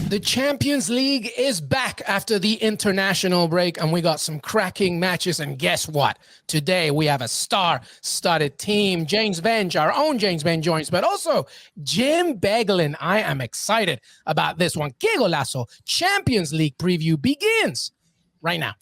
The Champions League is back after the international break, and we got some cracking matches. And guess what? Today we have a star-studded team. Benge, our own James Benge joins, but also Jim Beglin. I am excited about this one. Qué Golazo Champions League preview begins right now.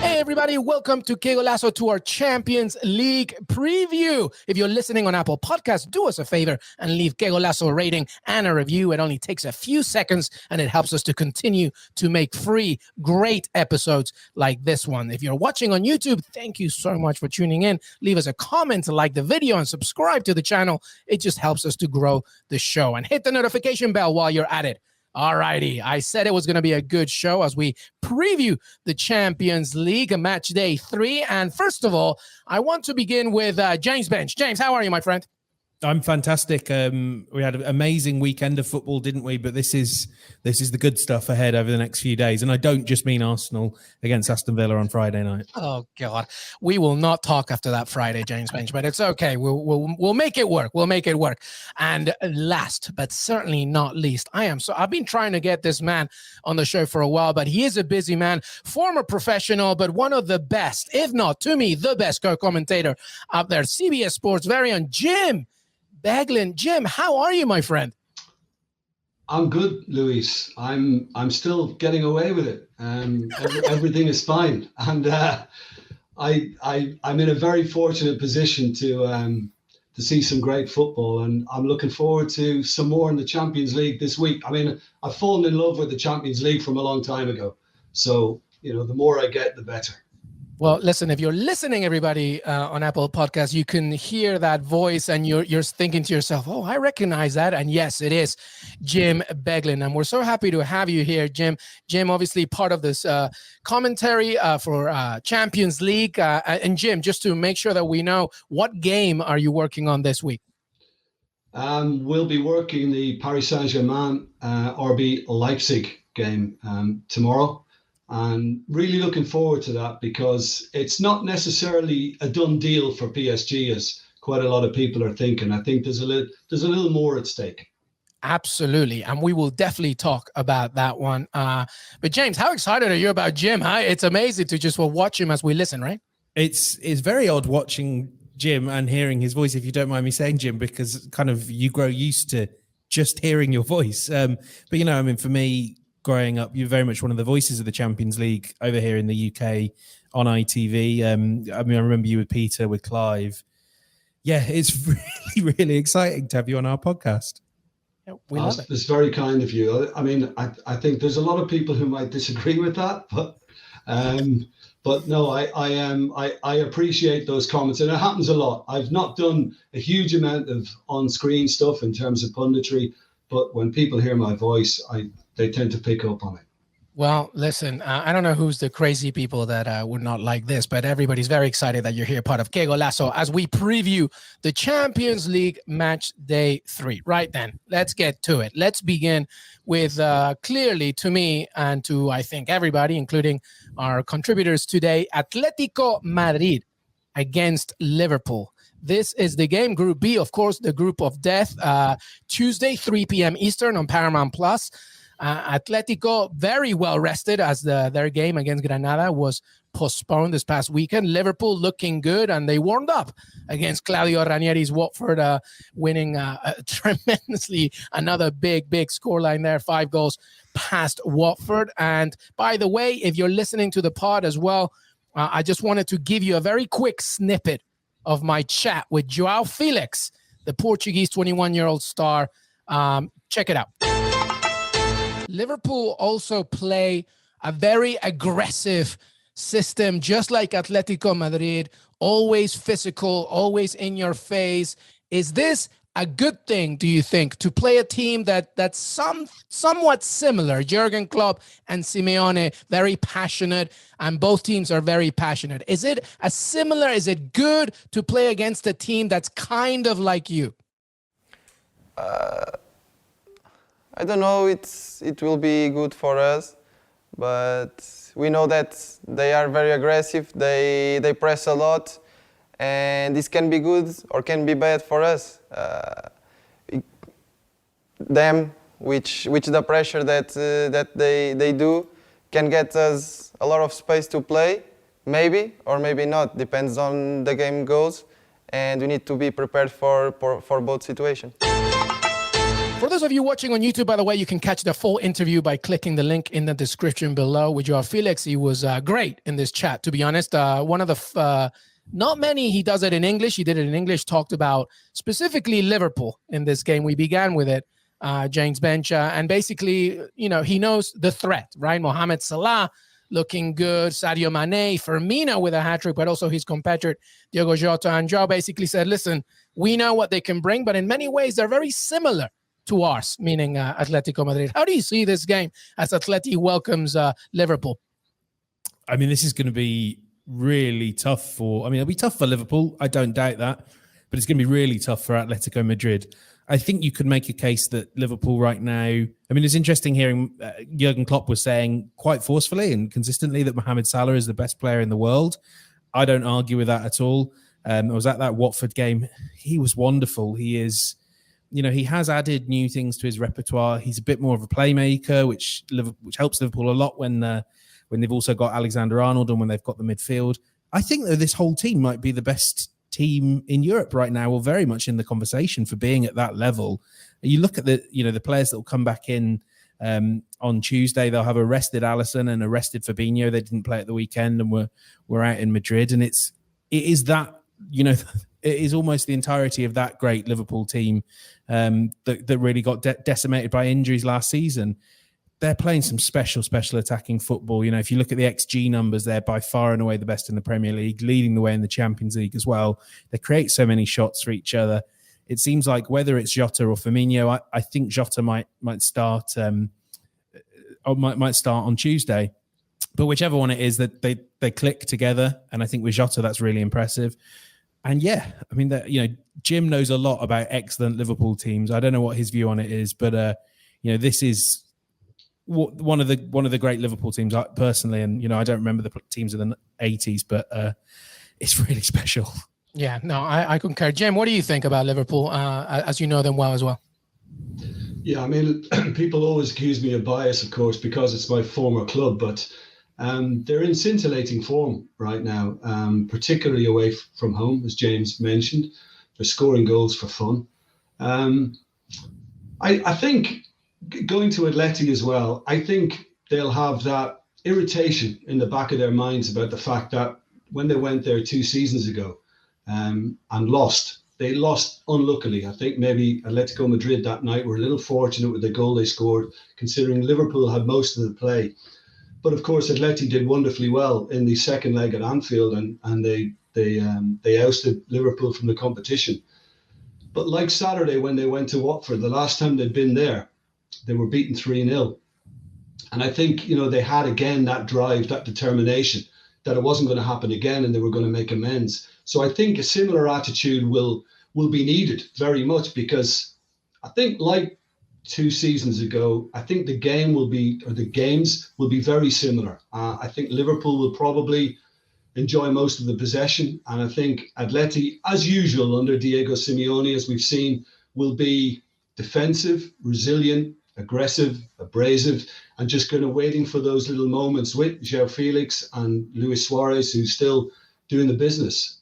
Hey everybody, welcome to Qué Golazo, to our Champions League preview. If you're listening on Apple Podcasts, do us a favor and leave Qué Golazo a rating and a review. It only takes a few seconds and it helps us to continue to make free, great episodes like this one. If you're watching on YouTube, thank you so much for tuning in. Leave us a comment, like the video, and subscribe to the channel. It just helps us to grow the show. And hit the notification bell while you're at it. All righty, I said it was going to be a good show as we preview the Champions League match day 3. And first of all, I want to begin with James Benge. James, how are you, my friend? I'm fantastic. We had an amazing weekend of football, didn't we? But this is the good stuff ahead over the next few days. And I don't just mean Arsenal against Aston Villa on Friday night. Oh God, we will not talk after that Friday, James Benge, but it's okay. We'll make it work. We'll make it work. And last, but certainly not least, I've been trying to get this man on the show for a while, but he is a busy man, former professional, but one of the best, if not to me, the best co-commentator out there. CBS Sports' very own Jim Beglin. Jim, how are you, my friend? I'm good, Luis. I'm still getting away with it. Everything is fine, and I'm in a very fortunate position to see some great football, and I'm looking forward to some more in the Champions League this week. I mean, I've fallen in love with the Champions League from a long time ago, so the more I get, the better. Well, listen, if you're listening, everybody, on Apple Podcasts, you can hear that voice and you're thinking to yourself, oh, I recognize that. And yes, it is Jim Beglin. And we're so happy to have you here, Jim. Jim, obviously part of this commentary for Champions League. And Jim, just to make sure that we know, what game are you working on this week? We'll be working the Paris Saint-Germain RB Leipzig game tomorrow. And really looking forward to that, because it's not necessarily a done deal for PSG, as quite a lot of people are thinking. I think there's a little more at stake. Absolutely. And we will definitely talk about that one. But James, how excited are you about Jim? Huh? It's amazing to just watch him as we listen, right? It's very odd watching Jim and hearing his voice, if you don't mind me saying, Jim, because kind of you grow used to just hearing your voice. But, I mean, for me, growing up, you're very much one of the voices of the Champions League over here in the UK on ITV. I mean, I remember you with Peter, with Clive. Yeah, it's really, really exciting to have you on our podcast. Yeah, we love it. It's very kind of you. I mean, I think there's a lot of people who might disagree with that, but no, I appreciate those comments, and it happens a lot. I've not done a huge amount of on-screen stuff in terms of punditry, but when people hear my voice, they tend to pick up on it. Well, listen, I don't know who's the crazy people that would not like this, but everybody's very excited that you're here, part of Qué Golazo, as we preview the Champions League match day 3. Right then, let's get to it. Let's begin with clearly, to me and to, I think, everybody, including our contributors today, Atletico Madrid against Liverpool. This is the game, Group B, of course, the group of death, Tuesday, 3 p.m. Eastern on Paramount+. Atletico very well rested, as their game against Granada was postponed this past weekend. Liverpool looking good, and they warmed up against Claudio Ranieri's Watford, winning tremendously. Another big scoreline there, 5 goals past Watford. And by the way, if you're listening to the pod as well, I just wanted to give you a very quick snippet of my chat with João Felix, the Portuguese 21-year-old star. Check it out. Liverpool also play a very aggressive system, just like Atletico Madrid, always physical, always in your face. Is this a good thing, do you think, to play a team that's somewhat similar? Jurgen Klopp and Simeone, very passionate, and both teams are very passionate. Is it good to play against a team that's kind of like you? I don't know, it will be good for us, but we know that they are very aggressive, they press a lot, and this can be good or can be bad for us. Them which the pressure that they do can get us a lot of space to play, maybe or maybe not, depends on the game goes, and we need to be prepared for both situations. For those of you watching on YouTube, by the way, you can catch the full interview by clicking the link in the description below with Joao Felix. He was great in this chat, to be honest. One of the not many, he does it in English. He did it in English, talked about specifically Liverpool in this game. We began with it, James Benge, and basically, you know, he knows the threat, right? Mohamed Salah looking good, Sadio Mane, Firmino with a hat-trick, but also his compatriot, Diogo Jota. And Joao basically said, listen, we know what they can bring, but in many ways, they're very similar to ours, meaning Atletico Madrid. How do you see this game as Atleti welcomes Liverpool? I mean, this is going to be really tough it'll be tough for Liverpool. I don't doubt that, but it's going to be really tough for Atletico Madrid. I think you could make a case that Liverpool right now, I mean, it's interesting hearing Jurgen Klopp was saying quite forcefully and consistently that Mohamed Salah is the best player in the world. I don't argue with that at all. I was at that Watford game. He was wonderful. He is, you know, he has added new things to his repertoire. He's a bit more of a playmaker, which helps Liverpool a lot when they've also got Alexander-Arnold and when they've got the midfield. I think that this whole team might be the best team in Europe right now, or very much in the conversation for being at that level. You look at the players that will come back in on Tuesday. They'll have arrested Alisson and arrested Fabinho. They didn't play at the weekend and were out in Madrid. And it is that, you know, it is almost the entirety of that great Liverpool team that really got decimated by injuries last season. They're playing some special attacking football. You know, if you look at the XG numbers, they're by far and away the best in the Premier League, leading the way in the Champions League as well. They create so many shots for each other. It seems like whether it's Jota or Firmino, I think Jota might start on Tuesday. But whichever one it is, that they click together, and I think with Jota that's really impressive. And yeah, I mean, Jim knows a lot about excellent Liverpool teams. I don't know what his view on it is, but this is one of the great Liverpool teams personally. And I don't remember the teams of the 80s, but it's really special. Yeah, no, I concur. Jim, what do you think about Liverpool, as you know them well as well? Yeah, I mean, people always accuse me of bias, of course, because it's my former club, but they're in scintillating form right now, particularly away from home, as James mentioned. They're scoring goals for fun. I think going to Atleti as well, I think they'll have that irritation in the back of their minds about the fact that when they went there 2 seasons ago and they lost unluckily. I think maybe Atletico Madrid that night were a little fortunate with the goal they scored, considering Liverpool had most of the play. But of course, Atleti did wonderfully well in the second leg at Anfield, and they ousted Liverpool from the competition. But like Saturday when they went to Watford, the last time they'd been there, they were beaten 3-0. And I think, they had again that drive, that determination that it wasn't going to happen again and they were going to make amends. So I think a similar attitude will be needed very much, because I think like 2 seasons ago, I think the games will be very similar. I think Liverpool will probably enjoy most of the possession. And I think Atleti, as usual under Diego Simeone, as we've seen, will be defensive, resilient, aggressive, abrasive, and just kind of waiting for those little moments with Joao Felix and Luis Suarez, who's still doing the business.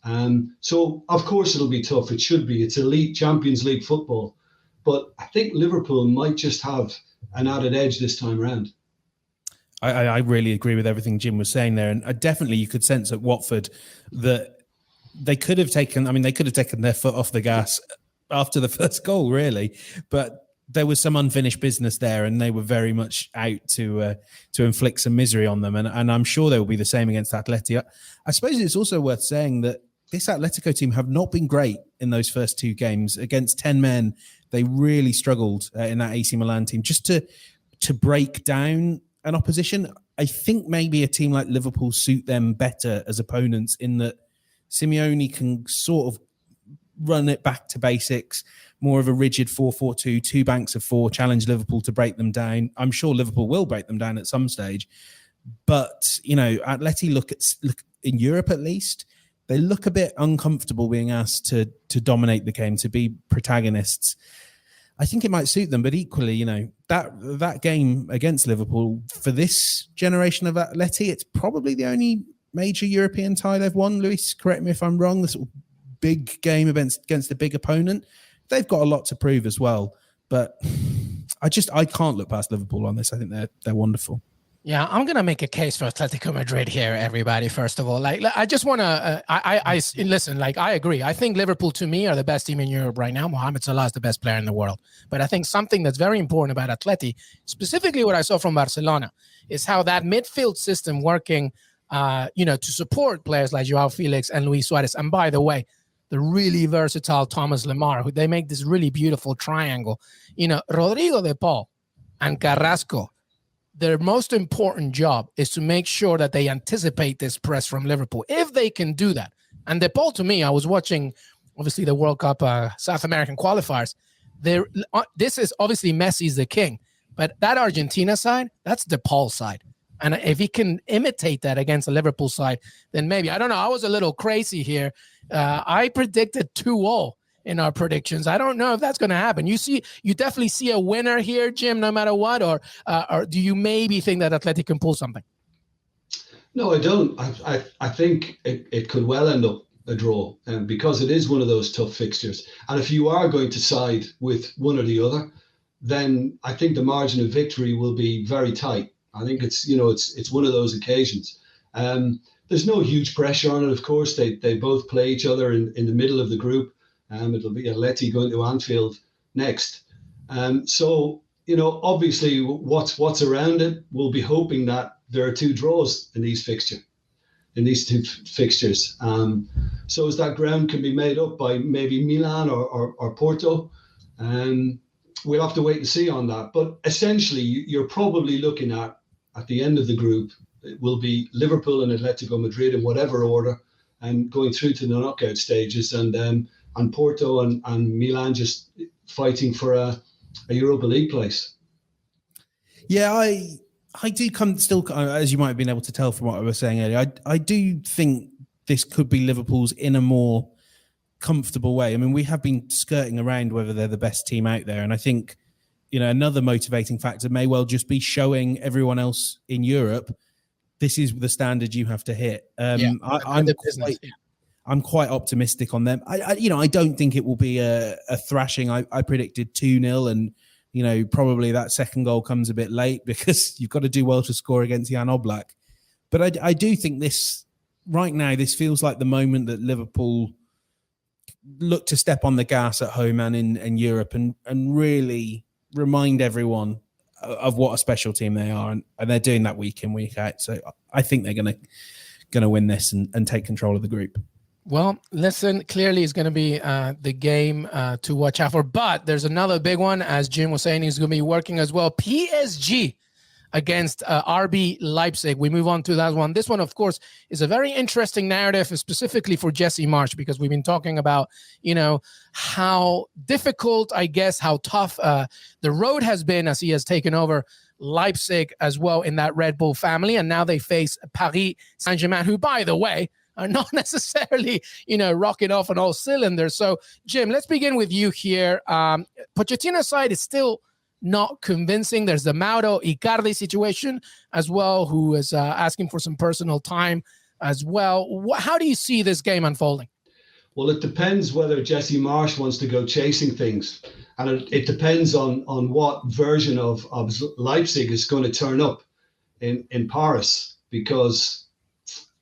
So, of course, it'll be tough. It should be. It's elite Champions League football. But I think Liverpool might just have an added edge this time around. I really agree with everything Jim was saying there. And definitely you could sense at Watford that they could have taken their foot off the gas after the first goal, really. But there was some unfinished business there, and they were very much out to inflict some misery on them. And I'm sure they will be the same against Atleti. I suppose it's also worth saying that this Atletico team have not been great in those first 2 games. Against 10 men, they really struggled in that AC Milan team. Just to break down an opposition, I think maybe a team like Liverpool suit them better as opponents, in that Simeone can sort of run it back to basics, more of a rigid 4-4-2, 2 banks of 4, challenge Liverpool to break them down. I'm sure Liverpool will break them down at some stage. But, Atleti look in Europe at least, they look a bit uncomfortable being asked to dominate the game, to be protagonists. I think it might suit them. But equally, you know, that game against Liverpool for this generation of Atleti, it's probably the only major European tie they've won. Luis, correct me if I'm wrong. This sort of big game against a big opponent. They've got a lot to prove as well. But I can't look past Liverpool on this. I think they're wonderful. Yeah, I'm gonna make a case for Atletico Madrid here, everybody. First of all, like I just wanna, listen. Like I agree. I think Liverpool, to me, are the best team in Europe right now. Mohamed Salah is the best player in the world. But I think something that's very important about Atleti, specifically what I saw from Barcelona, is how that midfield system working, to support players like Joao Felix and Luis Suarez. And by the way, the really versatile Thomas Lemar, who they make this really beautiful triangle. You know, Rodrigo de Paul and Carrasco. Their most important job is to make sure that they anticipate this press from Liverpool. If they can do that, and De Paul, to me, I was watching, obviously, the World Cup South American qualifiers. This is obviously Messi's the king, but that Argentina side, that's De Paul's side. And if he can imitate that against the Liverpool side, then maybe, I don't know, I was a little crazy here. I predicted 2-0 in our predictions. I don't know if that's going to happen. You definitely see a winner here, Jim, no matter what, or do you maybe think that Atleti can pull something? No, I don't. I think it could well end up a draw, because it is one of those tough fixtures. And if you are going to side with one or the other, then I think the margin of victory will be very tight. I think it's one of those occasions. There's no huge pressure on it, of course. They both play each other in the middle of the group. It'll be Atleti going to Anfield next. So, obviously what's around it, we'll be hoping that there are 2 draws in these two fixtures. So as that ground can be made up by maybe Milan or Porto, we'll have to wait and see on that. But essentially, you're probably looking at the end of the group, it will be Liverpool and Atletico Madrid in whatever order, and going through to the knockout stages, and Porto and Milan just fighting for a Europa League place. Yeah, I do still, as you might have been able to tell from what I was saying earlier, I do think this could be Liverpool's in a more comfortable way. I mean, we have been skirting around whether they're the best team out there. And I think, another motivating factor may well just be showing everyone else in Europe, this is the standard you have to hit. I'm quite optimistic on them. I don't think it will be a thrashing. I predicted 2-0, and probably that second goal comes a bit late because you've got to do well to score against Jan Oblak. But I do think this feels like the moment that Liverpool look to step on the gas at home and in Europe and really remind everyone of what a special team they are, and they're doing that week in, week out. So I think they're gonna win this and take control of the group. Well, listen, clearly it's going to be the game to watch out for. But there's another big one, as Jim was saying, he's going to be working as well. PSG against RB Leipzig. We move on to that one. This one, of course, is a very interesting narrative, specifically for Jesse Marsch, because we've been talking about, how difficult, I guess, how tough the road has been as he has taken over Leipzig as well in that Red Bull family. And now they face Paris Saint-Germain, who, by the way, are not necessarily, rocking off on all cylinders. So, Jim, let's begin with you here. Pochettino's side is still not convincing. There's the Mauro Icardi situation as well, who is asking for some personal time as well. How do you see this game unfolding? Well, it depends whether Jesse Marsch wants to go chasing things. And it depends on what version of Leipzig is going to turn up in Paris, because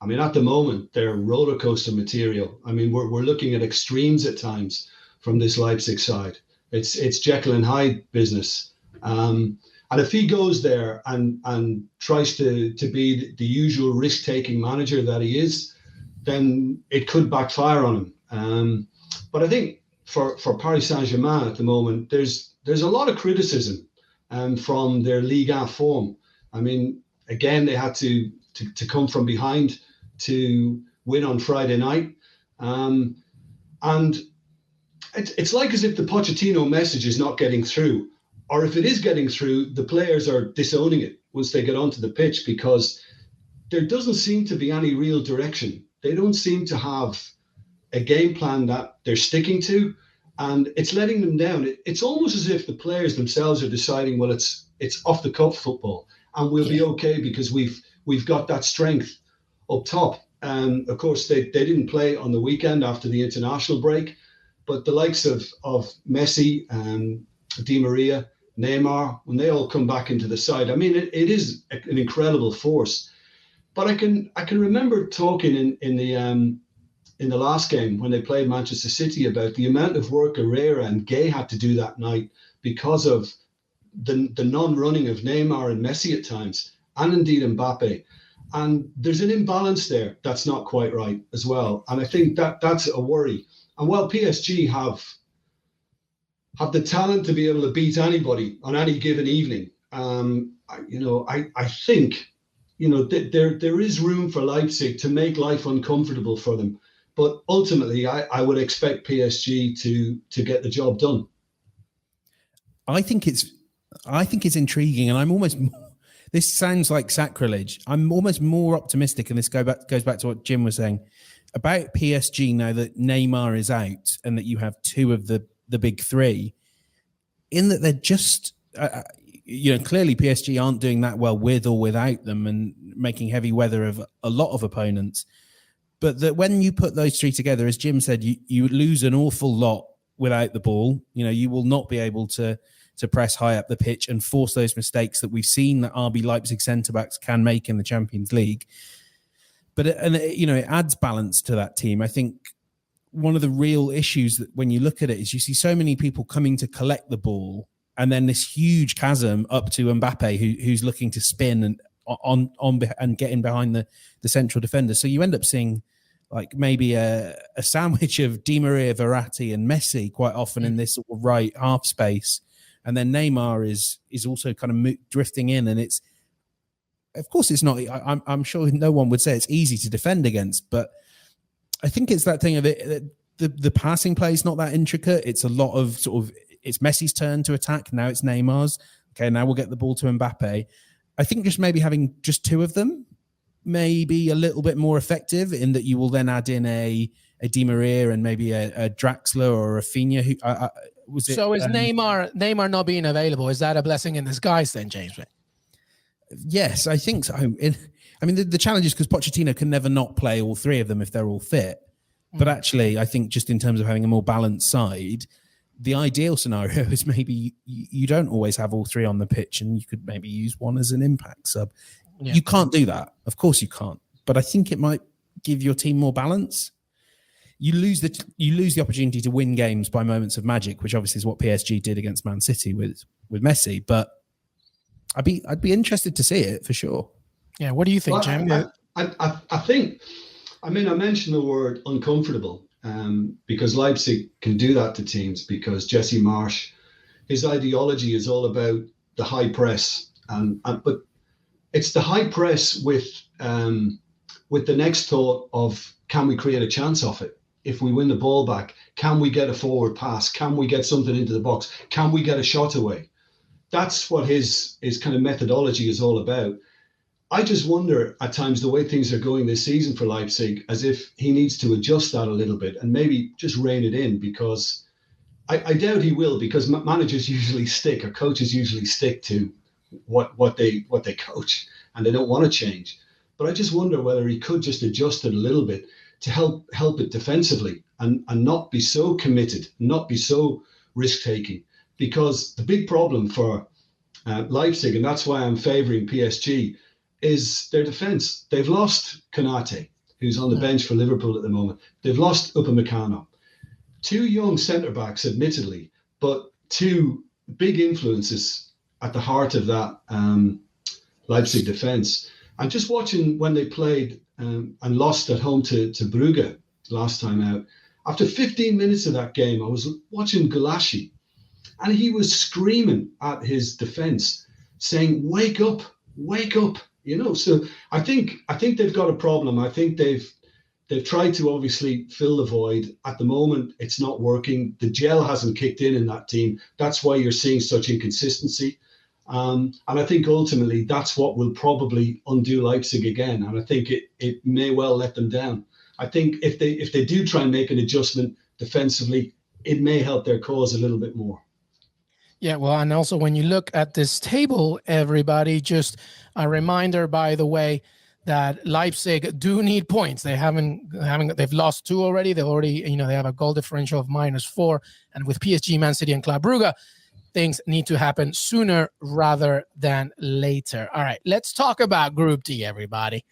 at the moment, they're roller coaster material. We're looking at extremes at times from this Leipzig side. It's Jekyll and Hyde business. And if he goes there and tries to be the usual risk-taking manager that he is, then it could backfire on him. But I think for Paris Saint-Germain at the moment, there's a lot of criticism from their Ligue 1 form. Again, they had to come from behind to win on Friday night. And it's like as if the Pochettino message is not getting through, or if it is getting through, the players are disowning it once they get onto the pitch, because there doesn't seem to be any real direction. They don't seem to have a game plan that they're sticking to. and it's letting them down. It's almost as if the players themselves are deciding, well, it's off the cuff football, and we'll be okay because we've got that strength up top. Of course, they didn't play on the weekend after the international break, but the likes of Messi, Di Maria, Neymar, when they all come back into the side, I mean, it is an incredible force. But I can remember talking in the last game when they played Manchester City about the amount of work Herrera and Gay had to do that night because of the non-running of Neymar and Messi at times, and indeed Mbappe. And there's an imbalance there that's not quite right as well. And I think that's a worry. And while PSG have the talent to be able to beat anybody on any given evening, I think, there is room for Leipzig to make life uncomfortable for them. But ultimately, I would expect PSG to get the job done. I think it's intriguing, and I'm almost. This sounds like sacrilege. I'm almost more optimistic, and this goes back to what Jim was saying about PSG now that Neymar is out and that you have two of the big three, in that they're just, clearly PSG aren't doing that well with or without them and making heavy weather of a lot of opponents. But that when you put those three together, as Jim said, you lose an awful lot without the ball. You will not be able to press high up the pitch and force those mistakes that we've seen that RB Leipzig centre-backs can make in the Champions League. But it adds balance to that team. I think one of the real issues that when you look at it is you see so many people coming to collect the ball, and then this huge chasm up to Mbappe who's looking to spin and and get in behind the central defender. So you end up seeing like maybe a sandwich of Di Maria, Verratti, and Messi quite often in this sort of right half space. And then Neymar is also kind of drifting in, and it's, of course, it's not. I'm sure no one would say it's easy to defend against, but I think it's that thing of it. The passing play is not that intricate. It's a lot of sort of. It's Messi's turn to attack. Now it's Neymar's. Okay, now we'll get the ball to Mbappe. I think just maybe having just two of them may be a little bit more effective in that you will then add in a Di Maria and maybe a Draxler or a Rafinha. So is Neymar not being available? Is that a blessing in disguise then, James? Yes, I think so. The challenge is because Pochettino can never not play all three of them if they're all fit. But actually, I think just in terms of having a more balanced side, the ideal scenario is maybe you don't always have all three on the pitch, and you could maybe use one as an impact sub. Yeah. You can't do that. Of course you can't. But I think it might give your team more balance. You lose the opportunity to win games by moments of magic, which obviously is what PSG did against Man City with Messi. But I'd be interested to see it for sure. Yeah, what do you think, Jim? I think, I mentioned the word uncomfortable because Leipzig can do that to teams because Jesse Marsch, his ideology is all about the high press, but it's the high press with the next thought of, can we create a chance off it? If we win the ball back, can we get a forward pass? Can we get something into the box? Can we get a shot away? That's what his kind of methodology is all about. I just wonder at times the way things are going this season for Leipzig, as if he needs to adjust that a little bit and maybe just rein it in, because I doubt he will, because managers usually stick, or coaches usually stick to what they coach, and they don't want to change. But I just wonder whether he could just adjust it a little bit to help it defensively and not be so committed, not be so risk-taking. Because the big problem for Leipzig, and that's why I'm favouring PSG, is their defence. They've lost Konate, who's on the bench for Liverpool at the moment. They've lost Upamecano. Two young centre-backs, admittedly, but two big influences at the heart of that Leipzig defence. And just watching when they played and lost at home to Brugge last time out, after 15 minutes of that game, I was watching Gulaschi, and he was screaming at his defence, saying, wake up. So I think they've got a problem. I think they've tried to obviously fill the void. At the moment, it's not working. The gel hasn't kicked in that team. That's why you're seeing such inconsistency. And I think ultimately that's what will probably undo Leipzig again. And I think it may well let them down. I think if they do try and make an adjustment defensively, it may help their cause a little bit more. Yeah, well, and also when you look at this table, everybody, just a reminder, by the way, that Leipzig do need points. They've lost 2 already. They have a goal differential of -4, and with PSG, Man City, and Club Brugge, things need to happen sooner rather than later. All right, let's talk about Group D, everybody.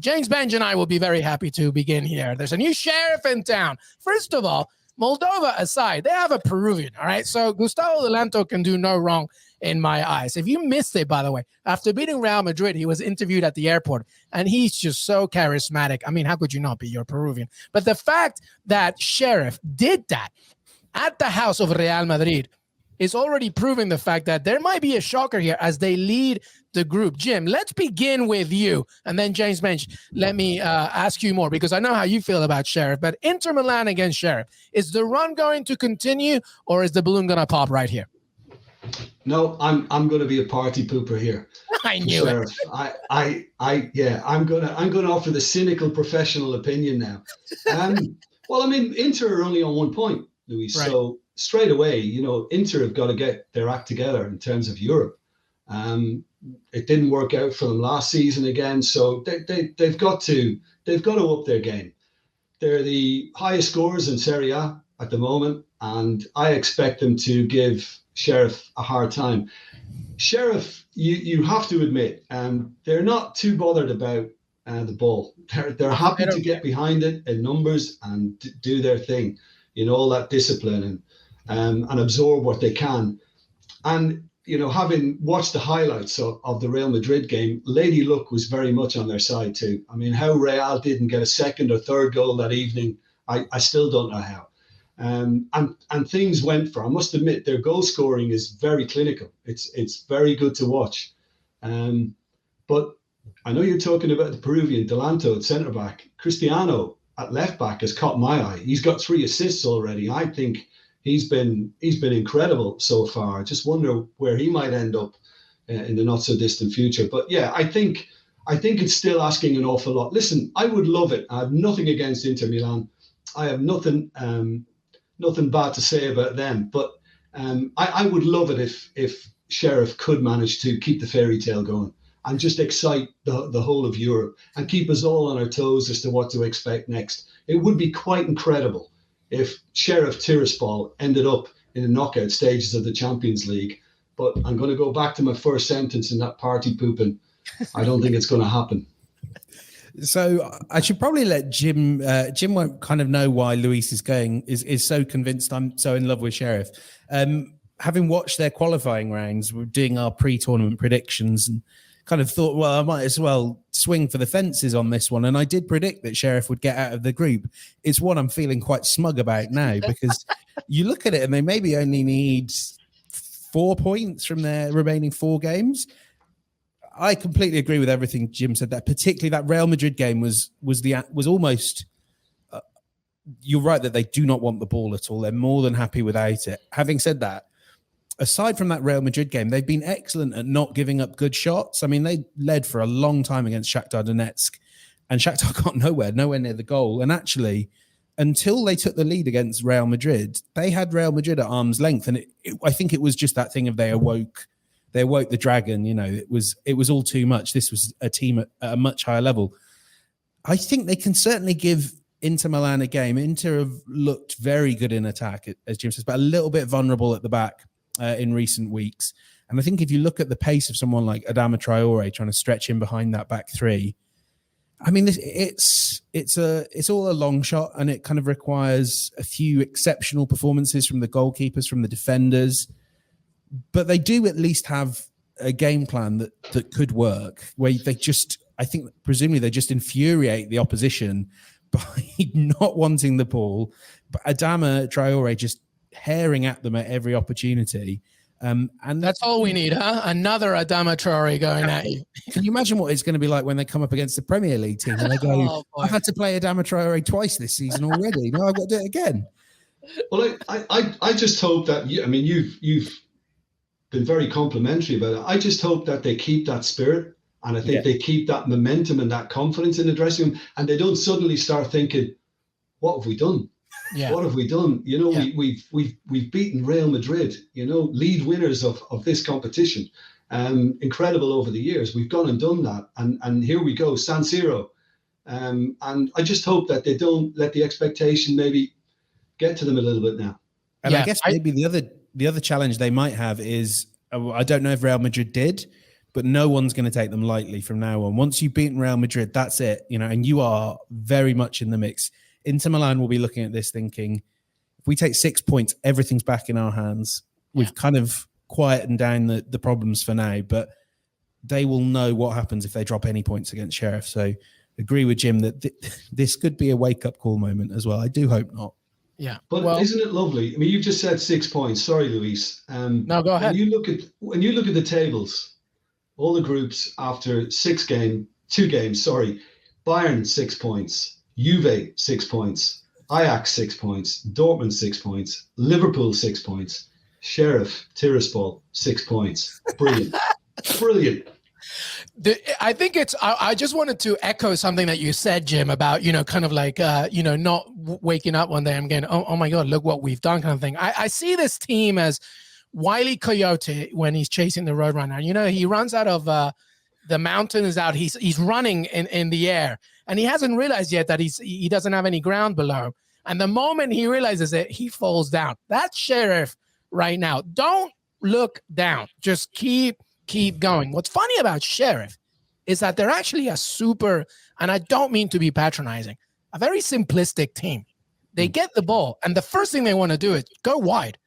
James, Benge, and I will be very happy to begin here. There's a new sheriff in town. First of all, Moldova aside, they have a Peruvian, all right? So Gustavo Delanto can do no wrong in my eyes. If you missed it, by the way, after beating Real Madrid, he was interviewed at the airport, and he's just so charismatic. I mean, how could you not be? You're Peruvian. But the fact that Sheriff did that at the house of Real Madrid is already proving the fact that there might be a shocker here as they lead the group. Jim, let's begin with you. And then James Benge, let me ask you more, because I know how you feel about Sheriff. But Inter Milan against Sheriff, is the run going to continue, or is the balloon going to pop right here? No, I'm going to be a party pooper here. I knew Sheriff. it. I'm going to offer the cynical professional opinion now. Well, I mean, Inter are only on 1 point, Luis. Right. So straight away, Inter have got to get their act together in terms of Europe. It didn't work out for them last season again, so they've got to up their game. They're the highest scorers in Serie A at the moment, and I expect them to give Sheriff a hard time. Sheriff, you have to admit, they're not too bothered about the ball. They're happy to get behind it in numbers and do their thing, all that discipline and absorb what they can. And having watched the highlights of the Real Madrid game, Lady Luck was very much on their side too. I mean, how Real didn't get a second or third goal that evening, I still don't know how. And things went for, I must admit, their goal scoring is very clinical. It's very good to watch. But I know you're talking about the Peruvian, Delanto at centre back. Cristiano at left back has caught my eye. He's got 3 assists already. I think he's been incredible so far. I just wonder where he might end up in the not so distant future. But yeah, I think it's still asking an awful lot. Listen, I would love it. I have nothing against Inter Milan. I have nothing bad to say about them. But I would love it if Sheriff could manage to keep the fairy tale going and just excite the whole of Europe and keep us all on our toes as to what to expect next. It would be quite incredible if Sheriff Tiraspol ended up in the knockout stages of the Champions League. But I'm going to go back to my first sentence in that party pooping. I don't think it's going to happen. So I should probably let Jim. Jim won't kind of know why Luis is so convinced I'm so in love with Sheriff. Having watched their qualifying rounds, we're doing our pre-tournament predictions and kind of thought, well, I might as well swing for the fences on this one. And I did predict that Sheriff would get out of the group. It's what I'm feeling quite smug about now, because you look at it and they maybe only need 4 points from their remaining 4 games. I completely agree with everything Jim said. That particularly that Real Madrid game was almost. You're right that they do not want the ball at all. They're more than happy without it. Having said that, aside from that Real Madrid game, they've been excellent at not giving up good shots. I mean, they led for a long time against Shakhtar Donetsk, and Shakhtar got nowhere near the goal. And actually, until they took the lead against Real Madrid, they had Real Madrid at arm's length. And I think it was just that thing of they awoke the dragon. It was all too much. This was a team at a much higher level. I think they can certainly give Inter Milan a game. Inter have looked very good in attack, as Jim says, but a little bit vulnerable at the back in recent weeks. And I think if you look at the pace of someone like Adama Traore trying to stretch in behind that back 3, I mean, it's all a long shot, and it kind of requires a few exceptional performances from the goalkeepers, from the defenders. But they do at least have a game plan that could work, where they just, I think, presumably they just infuriate the opposition by not wanting the ball. But Adama Traore just herring at them at every opportunity. And that's all we need, huh? Another Adama Traore going at you. Can you imagine what it's going to be like when they come up against the Premier League team and they go, I've had to play Adama Traore twice this season already. Now I've got to do it again. Well, I just hope that, you've been very complimentary about it. I just hope that they keep that spirit, and I think they keep that momentum and that confidence in the dressing room, and they don't suddenly start thinking, what have we done? Yeah. What have we done? You know, Yeah. we've beaten Real Madrid, you know, lead winners of this competition. Incredible over the years. We've gone and done that. And here we go, San Siro. And I just hope that they don't let the expectation maybe get to them a little bit now. And Yeah, I guess maybe the other challenge they might have is, I don't know if Real Madrid did, but no one's going to take them lightly from now on. Once you've beaten Real Madrid, that's it, you know, and you are very much in the mix. Inter Milan will be looking at this thinking, if we take 6 points, everything's back in our hands. We've kind of quietened down the problems for now, but they will know what happens if they drop any points against Sheriff. So agree with Jim that this could be a wake-up call moment as well. I do hope not. Yeah. But isn't it lovely? I mean, you just said 6 points. Sorry, Luis. No, go ahead. When you look at the tables, all the groups after 2 games, Bayern 6 points, Juve 6 points, Ajax 6 points, Dortmund 6 points, Liverpool 6 points, Sheriff Tiraspol 6 points. Brilliant. Brilliant. I think I just wanted to echo something that you said, Jim, about, you know, kind of like, you know, not waking up one day and going, oh my God, look what we've done kind of thing. I see this team as Wile E. Coyote when he's chasing the Roadrunner. You know, he runs out of the mountain is out. He's running in the air, and he hasn't realized yet that he doesn't have any ground below. And the moment he realizes it, he falls down. That's Sheriff right now. Don't look down. Just keep going. What's funny about Sheriff is that they're actually a super, and I don't mean to be patronizing, a very simplistic team. They get the ball, and the first thing they want to do is go wide.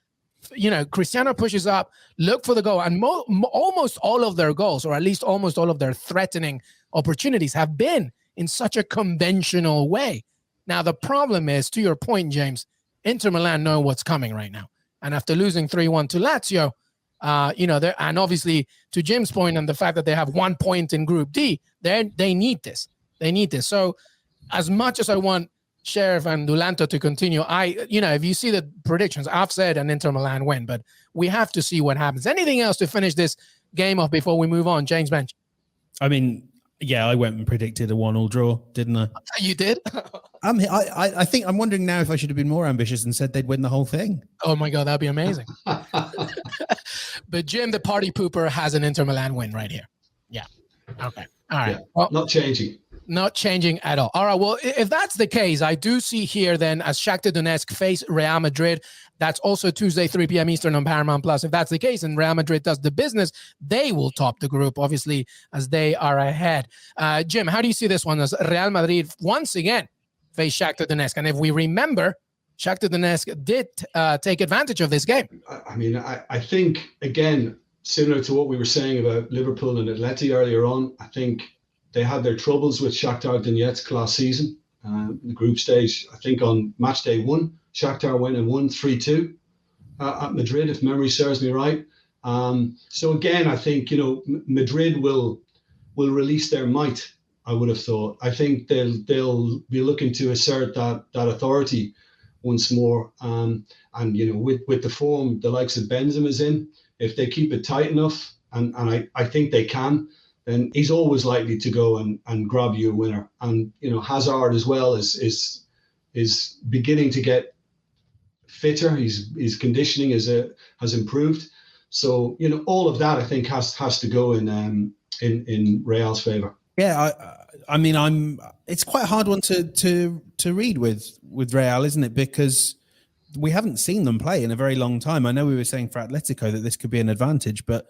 You know, Cristiano pushes up, look for the goal, and almost all of their goals, or at least almost all of their threatening opportunities, have been in such a conventional way. Now, the problem is, to your point, James, Inter Milan know what's coming right now. And after losing 3-1 to Lazio, you know, and obviously to Jim's point and the fact that they have 1 point in Group D, they need this. They need this. So as much as I want Sheriff and Dulanto to continue, you know, if you see the predictions, I've said an Inter Milan win, but we have to see what happens. Anything else to finish this game off before we move on, James Benge? I mean, yeah, I went and predicted a 1-1 draw, didn't I? You did? I think I'm wondering now if I should have been more ambitious and said they'd win the whole thing. Oh my God, that'd be amazing. But Jim, the party pooper, has an Inter Milan win right here. Yeah. Okay. All right. Yeah. Well, Not changing. Not changing at all. All right. Well, if that's the case, I do see here then as Shakhtar Donetsk face Real Madrid. That's also Tuesday, 3 p.m. Eastern on Paramount Plus. If that's the case and Real Madrid does the business, they will top the group, obviously, as they are ahead. Jim, how do you see this one as Real Madrid once again face Shakhtar Donetsk? And if we remember, Shakhtar Donetsk did take advantage of this game. I mean, I think, again, similar to what we were saying about Liverpool and Atleti earlier on, I think they had their troubles with Shakhtar Donetsk last season. In the group stage, I think on match day 1, Shakhtar went and won 3-2 at Madrid, if memory serves me right. So again, I think, you know, Madrid will release their might, I would have thought. I think they'll be looking to assert that authority once more. And, you know, with the form the likes of Benzema's in, if they keep it tight enough, and I think they can, then he's always likely to go and grab you a winner. And, you know, Hazard as well is beginning to get fitter. His conditioning has improved. So, you know, all of that I think has to go in Real's favor. Yeah, I mean, it's quite a hard one to read with Real, isn't it? Because we haven't seen them play in a very long time. I know we were saying for Atletico that this could be an advantage, but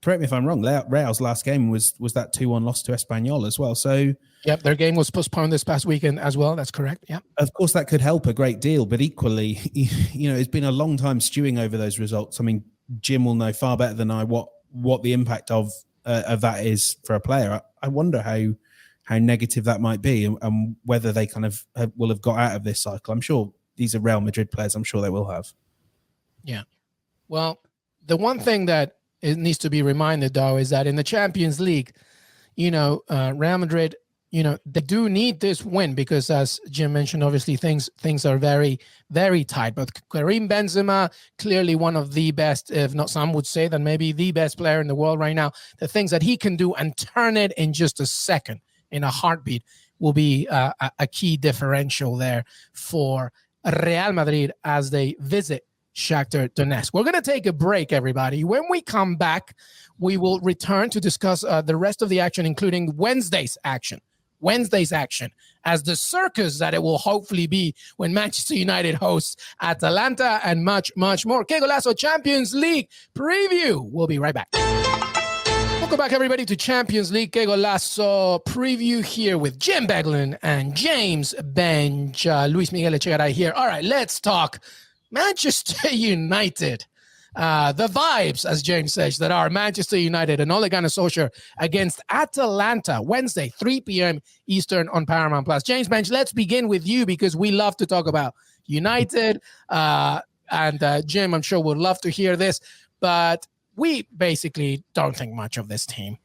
correct me if I'm wrong, Real's last game was that 2-1 loss to Espanyol as well. So, yep, their game was postponed this past weekend as well. That's correct. Yeah. Of course, that could help a great deal, but equally, you know, it's been a long time stewing over those results. I mean, Jim will know far better than I what the impact of that is for a player. I wonder how negative that might be, and whether they kind of will have got out of this cycle. I'm sure these are Real Madrid players. I'm sure they will have. Yeah. Well, the one thing that it needs to be reminded, though, is that in the Champions League, you know, Real Madrid, you know, they do need this win because, as Jim mentioned, obviously things are very, very tight. But Karim Benzema, clearly one of the best, if not some would say that maybe the best player in the world right now. The things that he can do and turn it in just a second, in a heartbeat, will be a key differential there for Real Madrid as they visit Shakhtar Donetsk. We're going to take a break, everybody. When we come back, we will return to discuss the rest of the action, including Wednesday's action, as the circus that it will hopefully be when Manchester United hosts Atalanta, and much, much more. Qué Golazo Champions League preview. We'll be right back. Welcome back, everybody, to Champions League Qué Golazo preview here with Jim Beglin and James Benge. Luis Miguel Echegaray here. All right, let's talk Manchester United. The vibes, as James says, that are Manchester United and Ole Gunnar Solskjaer against Atalanta, Wednesday, 3 p.m. Eastern on Paramount+. James Benge, let's begin with you because we love to talk about United. And Jim, I'm sure would love to hear this, but we basically don't think much of this team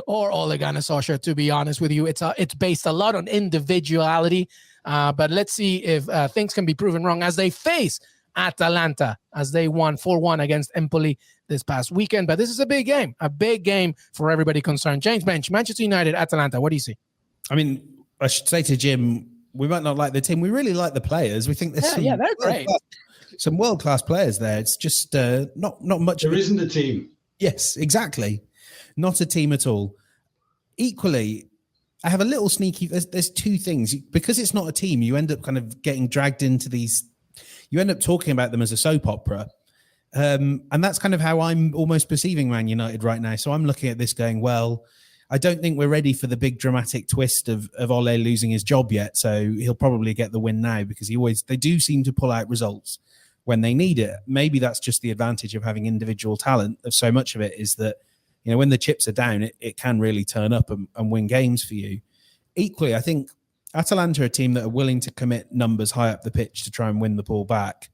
or Ole Gunnar Solskjaer, to be honest with you. It's based a lot on individuality, but let's see if things can be proven wrong as they face Atalanta, as they won 4-1 against Empoli this past weekend. But this is a big game for everybody concerned. James Benge, Manchester United, Atalanta, what do you see? I mean, I should say to Jim, we might not like the team. We really like the players. We think there's they're great. Some world-class players there. It's just not much. There isn't a team. Yes, exactly. Not a team at all. Equally, I have a little sneaky. There's two things. Because it's not a team, you end up kind of getting dragged into these. You end up talking about them as a soap opera. And that's kind of how I'm almost perceiving Man United right now. So I'm looking at this going, well, I don't think we're ready for the big dramatic twist of Ole losing his job yet. So he'll probably get the win now because they do seem to pull out results when they need it. Maybe that's just the advantage of having individual talent. Of so much of it is that, you know, when the chips are down, it can really turn up and win games for you. Equally, I think Atalanta are a team that are willing to commit numbers high up the pitch to try and win the ball back.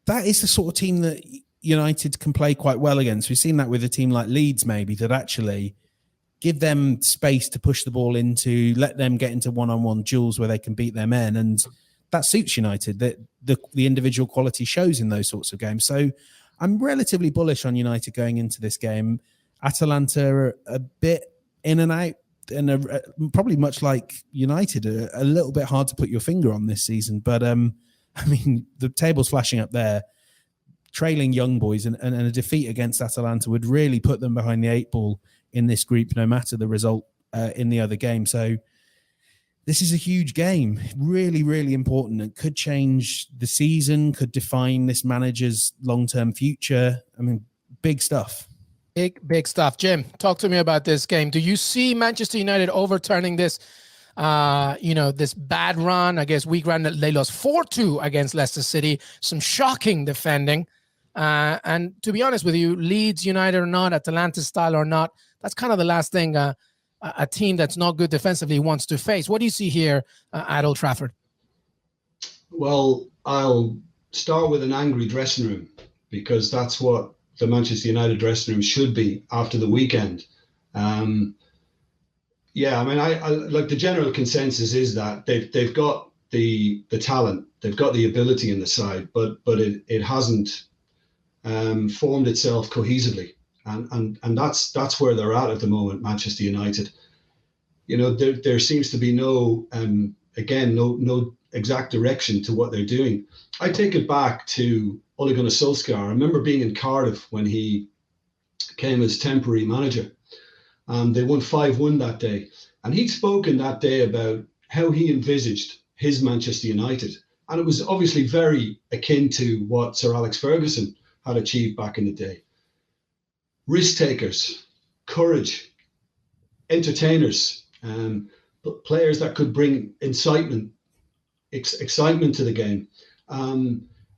That is the sort of team that United can play quite well against. We've seen that with a team like Leeds, maybe, that actually give them space to push the ball into, let them get into one-on-one duels where they can beat their men. And that suits United. The individual quality shows in those sorts of games. So I'm relatively bullish on United going into this game. Atalanta are a bit in and out, and probably much like United, a little bit hard to put your finger on this season. But, I mean, the table's flashing up there. Trailing young boys and a defeat against Atalanta would really put them behind the 8 ball in this group, no matter the result in the other game. So this is a huge game, really, really important. It could change the season, could define this manager's long-term future. I mean, big stuff. Big stuff. Jim, talk to me about this game. Do you see Manchester United overturning this, this bad run? I guess week run, they lost 4-2 against Leicester City. Some shocking defending. And to be honest with you, Leeds United or not, Atalanta style or not, that's kind of the last thing a team that's not good defensively wants to face. What do you see here at Old Trafford? Well, I'll start with an angry dressing room because that's what the Manchester United dressing room should be after the weekend. I mean, I like the general consensus is that they've got the talent, they've got the ability in the side, but it hasn't formed itself cohesively, and that's where they're at the moment. Manchester United, there seems to be no exact direction to what they're doing. I take it back to Ole Gunnar Solskjaer. I remember being in Cardiff when he came as temporary manager. They won 5-1 that day. And he'd spoken that day about how he envisaged his Manchester United. And it was obviously very akin to what Sir Alex Ferguson had achieved back in the day. Risk takers, courage, entertainers, players that could bring excitement to the game.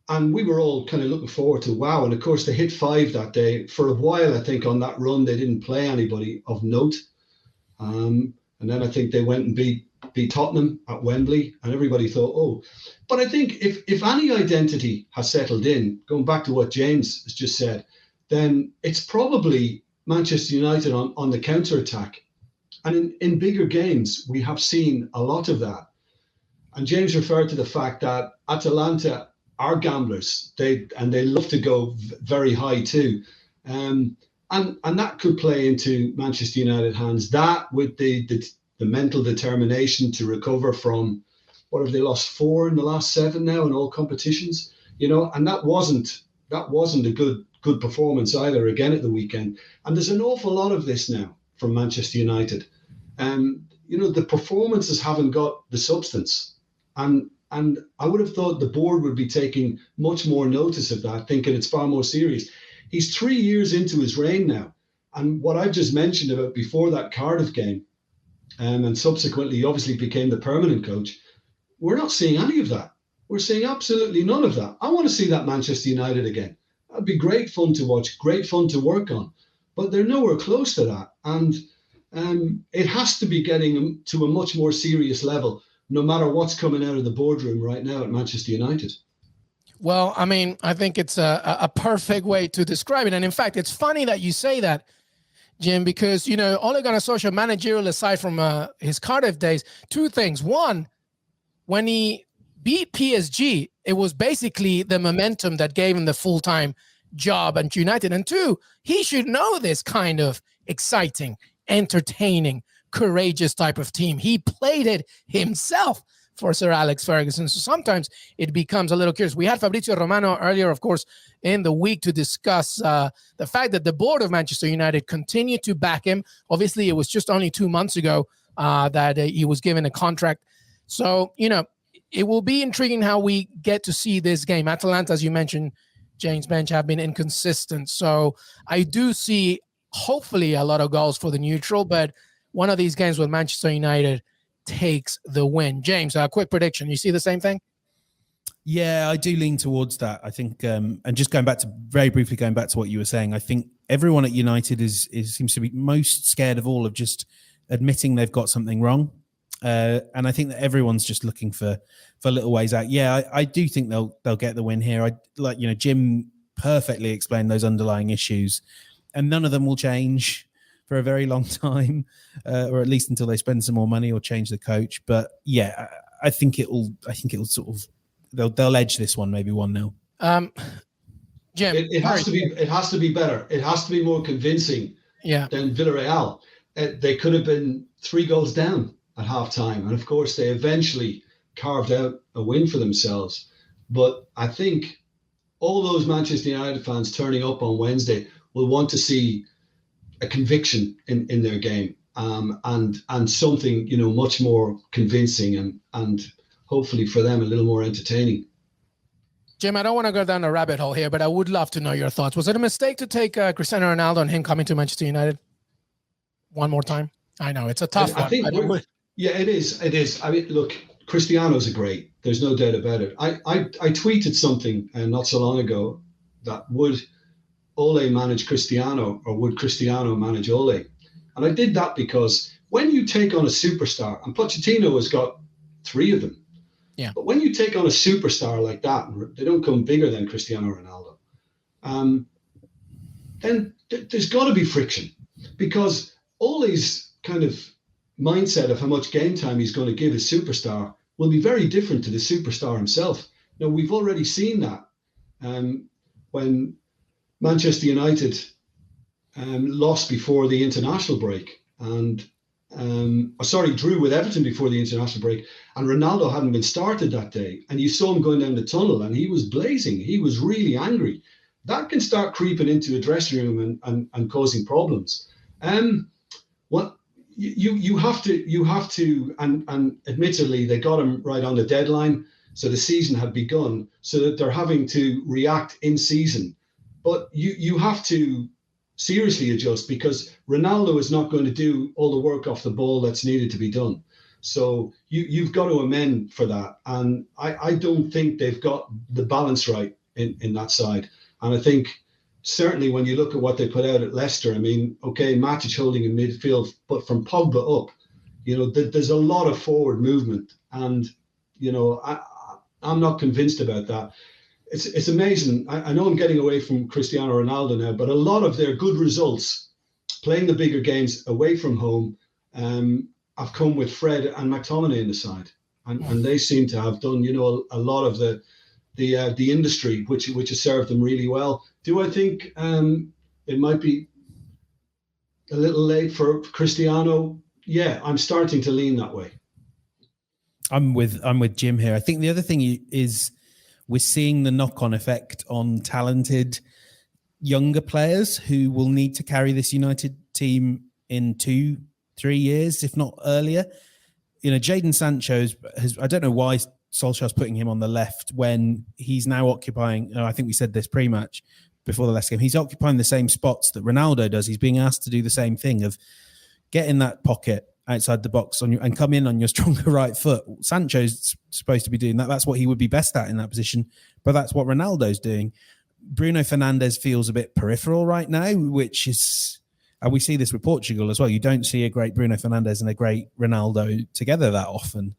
And we were all kind of looking forward to wow. And of course, they hit 5 that day. For a while, I think on that run, they didn't play anybody of note. And then I think they went and beat Tottenham at Wembley, and everybody thought, oh. But I think if any identity has settled in, going back to what James has just said, then it's probably Manchester United on the counter-attack. And in bigger games, we have seen a lot of that. And James referred to the fact that Atalanta are gamblers. They love to go very high too. And that could play into Manchester United hands. That with the mental determination to recover from what have they lost? 4 in the last 7 now in all competitions, you know, and that wasn't a good performance either again at the weekend. And there's an awful lot of this now from Manchester United. You know, the performances haven't got the substance. And I would have thought the board would be taking much more notice of that, thinking it's far more serious. He's 3 years into his reign now. And what I've just mentioned about before that Cardiff game, and subsequently he obviously became the permanent coach, we're not seeing any of that. We're seeing absolutely none of that. I want to see that Manchester United again. That'd be great fun to watch, great fun to work on. But they're nowhere close to that. And it has to be getting to a much more serious level, no matter what's coming out of the boardroom right now at Manchester United. Well, I mean, I think it's a perfect way to describe it. And in fact, it's funny that you say that, Jim, because, you know, Ole Gunnar Solskjaer, managerial aside from his Cardiff days, 2 things. One, when he beat PSG, it was basically the momentum that gave him the full-time job at United. And 2, he should know this kind of exciting, entertaining, courageous type of team. He played it himself for Sir Alex Ferguson. So sometimes it becomes a little curious. We had Fabrizio Romano earlier, of course, in the week to discuss the fact that the board of Manchester United continued to back him. Obviously, it was just only 2 months ago that he was given a contract. So, you know, it will be intriguing how we get to see this game. Atalanta, as you mentioned, James Benge, have been inconsistent. So I do see, hopefully, a lot of goals for the neutral, but one of these games with Manchester United takes the win. James, a quick prediction. You see the same thing? Yeah, I do lean towards that. I think, and just very briefly going back to what you were saying, I think everyone at United seems to be most scared of all of just admitting they've got something wrong. And I think that everyone's just looking for little ways out. Yeah, I do think they'll get the win here. Jim perfectly explained those underlying issues, and none of them will change for a very long time, or at least until they spend some more money or change the coach. But yeah, I think it'll sort of they'll edge this one, maybe 1-0. Jim, it has to be better. It has to be more convincing than Villarreal. They could have been 3 goals down at half time. And of course, they eventually carved out a win for themselves. But I think all those Manchester United fans turning up on Wednesday will want to see a conviction in their game, and something, you know, much more convincing and hopefully for them a little more entertaining. Jim, I don't want to go down a rabbit hole here, but I would love to know your thoughts. Was it a mistake to take Cristiano Ronaldo and him coming to Manchester United one more time? I know it's a tough one. I think it is. I mean, look, Cristiano's great. There's no doubt about it. I tweeted something not so long ago that would Ole manage Cristiano, or would Cristiano manage Ole? And I did that because when you take on a superstar, and Pochettino has got 3 of them, but when you take on a superstar like that, they don't come bigger than Cristiano Ronaldo, then there's got to be friction, because Ole's kind of mindset of how much game time he's going to give his superstar will be very different to the superstar himself. Now, we've already seen that when Manchester United lost before the international break, and drew with Everton before the international break, and Ronaldo hadn't been started that day, and you saw him going down the tunnel and he was blazing. He was really angry. That can start creeping into a dressing room and causing problems. You have to, and admittedly they got him right on the deadline, so the season had begun, so that they're having to react in season. But you have to seriously adjust, because Ronaldo is not going to do all the work off the ball that's needed to be done. So you've got to amend for that. And I don't think they've got the balance right in that side. And I think certainly when you look at what they put out at Leicester, I mean, okay, Matic holding in midfield, but from Pogba up, you know, there's a lot of forward movement. And, you know, I'm not convinced about that. It's amazing. I know I'm getting away from Cristiano Ronaldo now, but a lot of their good results playing the bigger games away from home have come with Fred and McTominay in the side, and they seem to have done, you know, a lot of the industry which has served them really well. Do I think it might be a little late for Cristiano? Yeah, I'm starting to lean that way. I'm with Jim here. I think the other thing is we're seeing the knock-on effect on talented younger players who will need to carry this United team in 2-3 years, if not earlier. You know, Jadon Sancho has, I don't know why Solskjaer's putting him on the left when he's now occupying, I think we said this pre-match before the last game, he's occupying the same spots that Ronaldo does. He's being asked to do the same thing of get in that pocket outside the box and come in on your stronger right foot. Sancho's supposed to be doing that. That's what he would be best at in that position, but that's what Ronaldo's doing. Bruno Fernandes feels a bit peripheral right now, which is, and we see this with Portugal as well. You don't see a great Bruno Fernandes and a great Ronaldo together that often.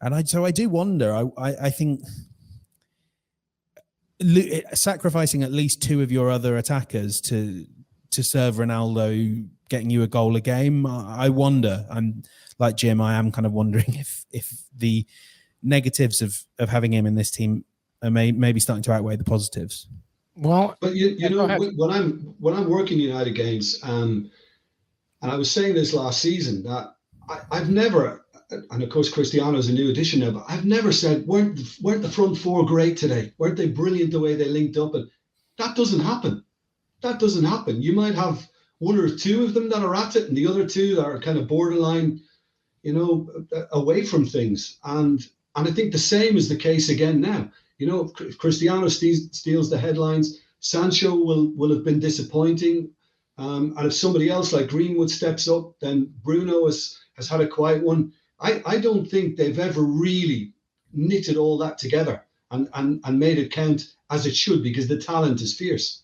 And so I do wonder, I think sacrificing at least two of your other attackers to serve Ronaldo getting you a goal a game, I wonder. I'm like Jim, I am kind of wondering if the negatives of having him in this team are maybe starting to outweigh the positives. Well, but you know, when I'm working United games, and I was saying this last season that I've never, and of course Cristiano's a new addition now, but I've never said weren't the front four great today? Weren't they brilliant the way they linked up? And that doesn't happen. That doesn't happen. You might have one or two of them that are at it, and the other two that are kind of borderline, you know, away from things. And I think the same is the case again now. You know, if Cristiano steals the headlines, Sancho will have been disappointing. And if somebody else like Greenwood steps up, then Bruno has had a quiet one. I don't think they've ever really knitted all that together and made it count as it should, because the talent is fierce.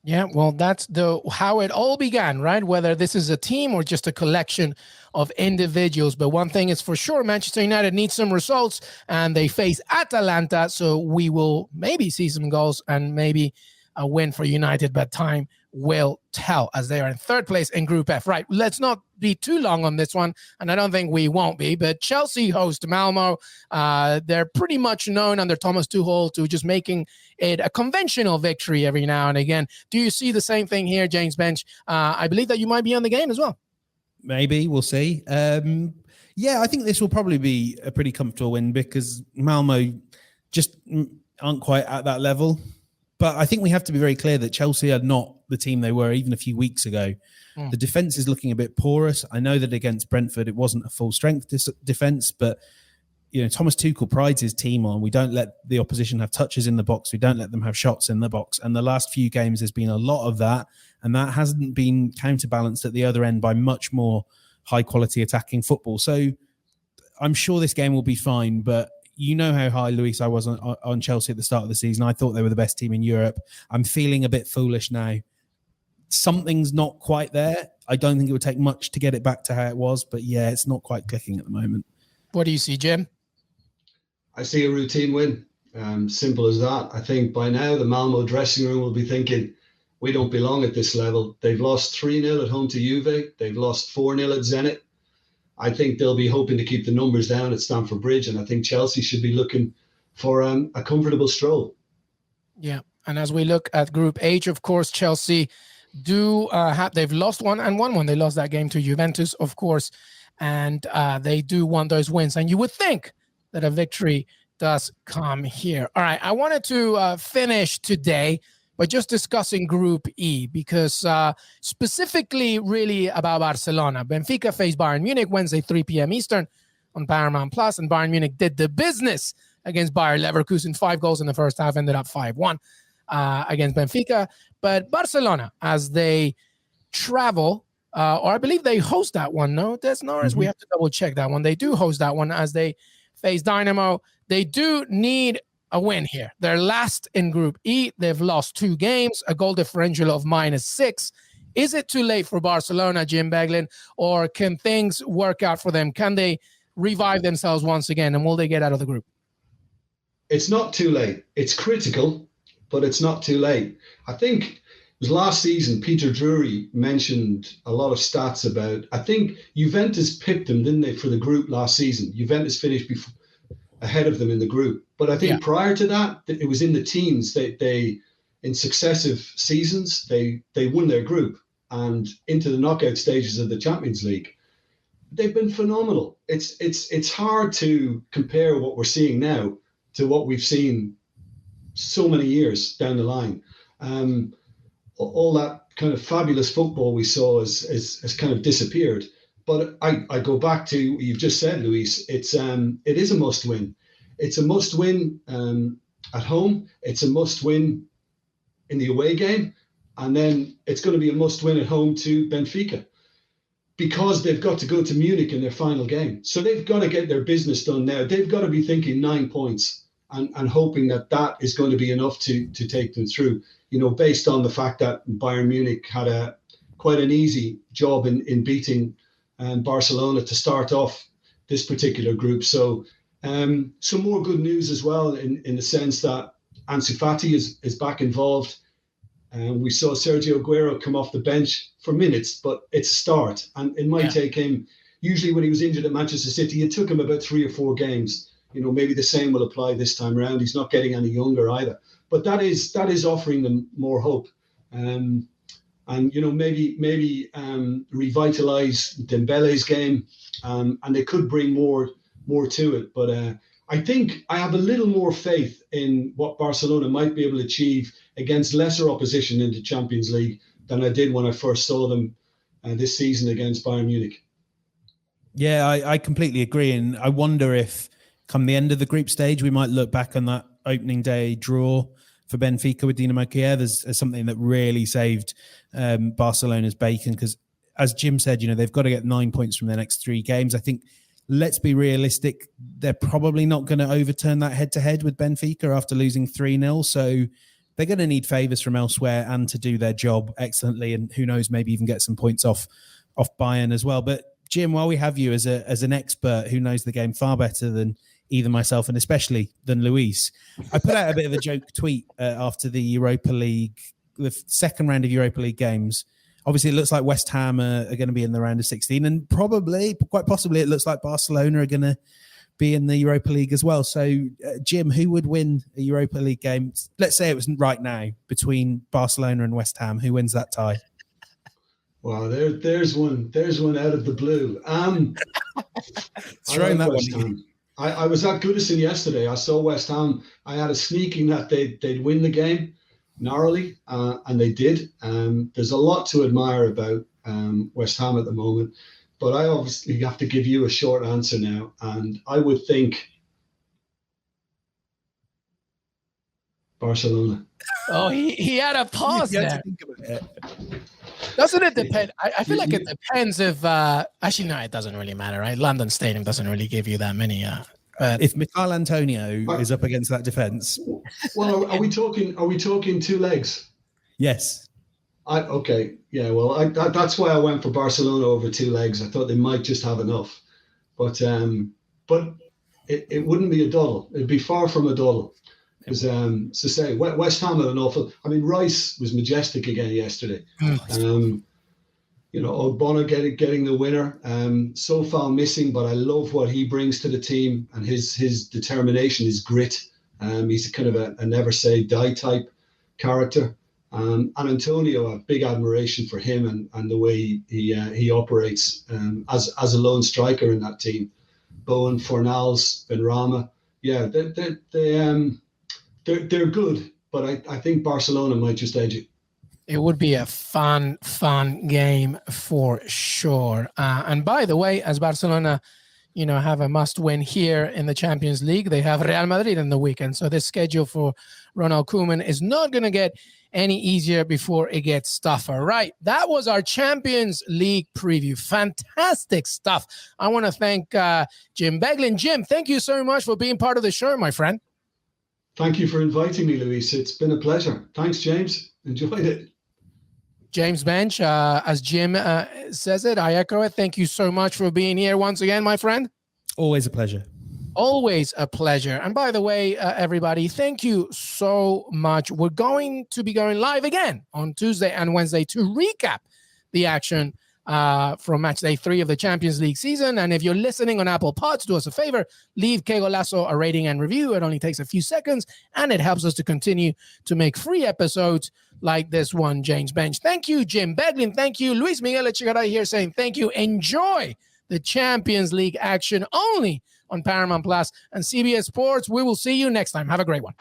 Yeah, well, that's how it all began, right? Whether this is a team or just a collection of individuals. But one thing is for sure, Manchester United needs some results, and they face Atalanta. So we will maybe see some goals and maybe a win for United, but time will tell, as they are in third place in Group F. Right, let's not be too long on this one, and I don't think we won't be, but Chelsea host Malmo. They're pretty much known under Thomas Tuchel to just making it a conventional victory every now and again. Do you see the same thing here, James Benge? I believe that you might be on the game as well. Maybe, we'll see. Yeah, I think this will probably be a pretty comfortable win because Malmo just aren't quite at that level. But I think we have to be very clear that Chelsea are not the team they were even a few weeks ago. The defence is looking a bit porous. I know that against Brentford, it wasn't a full strength defence, but you know, Thomas Tuchel prides his team on we don't let the opposition have touches in the box. We don't let them have shots in the box. And the last few games, there's been a lot of that. And that hasn't been counterbalanced at the other end by much more high quality attacking football. So I'm sure this game will be fine, but you know how high, Luis, I was on Chelsea at the start of the season. I thought they were the best team in Europe. I'm feeling a bit foolish now. Something's not quite there. I don't think it would take much to get it back to how it was. But yeah, it's not quite clicking at the moment. What do you see, Jim? I see a routine win. Simple as that. I think by now the Malmo dressing room will be thinking, we don't belong at this level. They've lost 3-0 at home to Juve. They've lost 4-0 at Zenit. I think they'll be hoping to keep the numbers down at Stamford Bridge, and I think Chelsea should be looking for a comfortable stroll. Yeah, and as we look at Group H, of course, Chelsea they've lost one and won one. They lost that game to Juventus, of course, and they do want those wins. And you would think that a victory does come here. All right, I wanted to finish today by just discussing Group E, because specifically really about Barcelona. Benfica faced Bayern Munich Wednesday, 3 p.m. Eastern on Paramount Plus, and Bayern Munich did the business against Bayer Leverkusen. 5 goals in the first half, ended up 5-1 against Benfica. But Barcelona, as they travel, or I believe they host that one. No, Des Norris, we have to double check that one. They do host that one as they face Dynamo. They do need a win here. They're last in Group E. They've lost 2 games, a goal differential of -6. Is it too late for Barcelona, Jim Beglin, or can things work out for them? Can they revive themselves once again, and will they get out of the group? It's not too late. It's critical, but it's not too late. I think it was last season, Peter Drury mentioned a lot of stats about, I think Juventus picked them, didn't they, for the group last season. Juventus finished ahead of them in the group. But I think prior to that, it was in the teens. They in successive seasons, they won their group and into the knockout stages of the Champions League. they've been phenomenal. It's hard to compare what we're seeing now to what we've seen so many years down the line. All that kind of fabulous football we saw has kind of disappeared. But I go back to what you've just said, Luis. It is a must win. It's a must win at home. It's a must win in the away game, and then it's going to be a must win at home to Benfica, because they've got to go to Munich in their final game. So they've got to get their business done now. They've got to be thinking 9 points and hoping that is going to be enough to take them through. Based on the fact that Bayern Munich had quite an easy job in beating Barcelona to start off this particular group. So some more good news as well in the sense that Ansu Fati is back involved. We saw Sergio Aguero come off the bench for minutes, but it's a start. And it might take him, usually when he was injured at Manchester City, it took him about 3 or 4 games. Maybe the same will apply this time around. He's not getting any younger either. But that is offering them more hope. And maybe revitalize Dembele's game, and they could bring more to it. But I think I have a little more faith in what Barcelona might be able to achieve against lesser opposition in the Champions League than I did when I first saw them this season against Bayern Munich. Yeah, I completely agree. And I wonder if come the end of the group stage, we might look back on that opening day draw for Benfica with Dynamo Kiev as something that really saved Barcelona's bacon. Because as Jim said, they've got to get 9 points from their next 3 games. I think, let's be realistic, they're probably not going to overturn that head-to-head with Benfica after losing 3-0. So they're going to need favours from elsewhere and to do their job excellently. And who knows, maybe even get some points off Bayern as well. But Jim, while we have you as an expert who knows the game far better than either myself and especially than Luis, I put out a bit of a joke tweet after the Europa League, the second round of Europa League games. Obviously, it looks like West Ham are going to be in the round of 16, and quite possibly, it looks like Barcelona are going to be in the Europa League as well. So, Jim, who would win a Europa League game? Let's say it was right now between Barcelona and West Ham. Who wins that tie? Wow, there's one out of the blue. Throwing that one. I was at Goodison yesterday. I saw West Ham. I had a sneaking that they'd win the game narrowly, and they did. There's a lot to admire about West Ham at the moment, but I obviously have to give you a short answer now, and I would think Barcelona. Oh, he had a pause there. Doesn't it depend? I feel like it depends if actually no, it doesn't really matter, right? London Stadium doesn't really give you that many. If Michail Antonio is up against that defence, well, are we talking 2 legs? Yes. Okay, yeah. Well, that's why I went for Barcelona over 2 legs. I thought they might just have enough, but it wouldn't be a dawdle. It'd be far from a dawdle. Because to say West Ham had an awful. I mean, Rice was majestic again yesterday. Ogbonna getting the winner. So far missing, but I love what he brings to the team and his determination, his grit. He's kind of a never say die type character. And Antonio, a big admiration for him and the way he operates as a lone striker in that team. Bowen, Fornals, Benrahma. Yeah, they're good, but I think Barcelona might just edge it. It would be a fun game for sure. And by the way, as Barcelona, have a must-win here in the Champions League, they have Real Madrid in the weekend. So this schedule for Ronald Koeman is not going to get any easier before it gets tougher. Right, that was our Champions League preview. Fantastic stuff. I want to thank Jim Beglin. Jim, thank you so much for being part of the show, my friend. Thank you for inviting me, Luis. It's been a pleasure. Thanks, James. Enjoyed it. James Benge, as Jim says it, I echo it. Thank you so much for being here once again, my friend. Always a pleasure. Always a pleasure. And by the way, everybody, thank you so much. We're going to be going live again on Tuesday and Wednesday to recap the action from match day 3 of the Champions League season. And if you're listening on Apple Pods, do us a favor, leave Qué Golazo a rating and review. It only takes a few seconds, and it helps us to continue to make free episodes like this one, James Benge. Thank you, Jim Beglin. Thank you, Luis Miguel Echegaray here saying thank you. Enjoy the Champions League action only on Paramount Plus and CBS Sports. We will see you next time. Have a great one.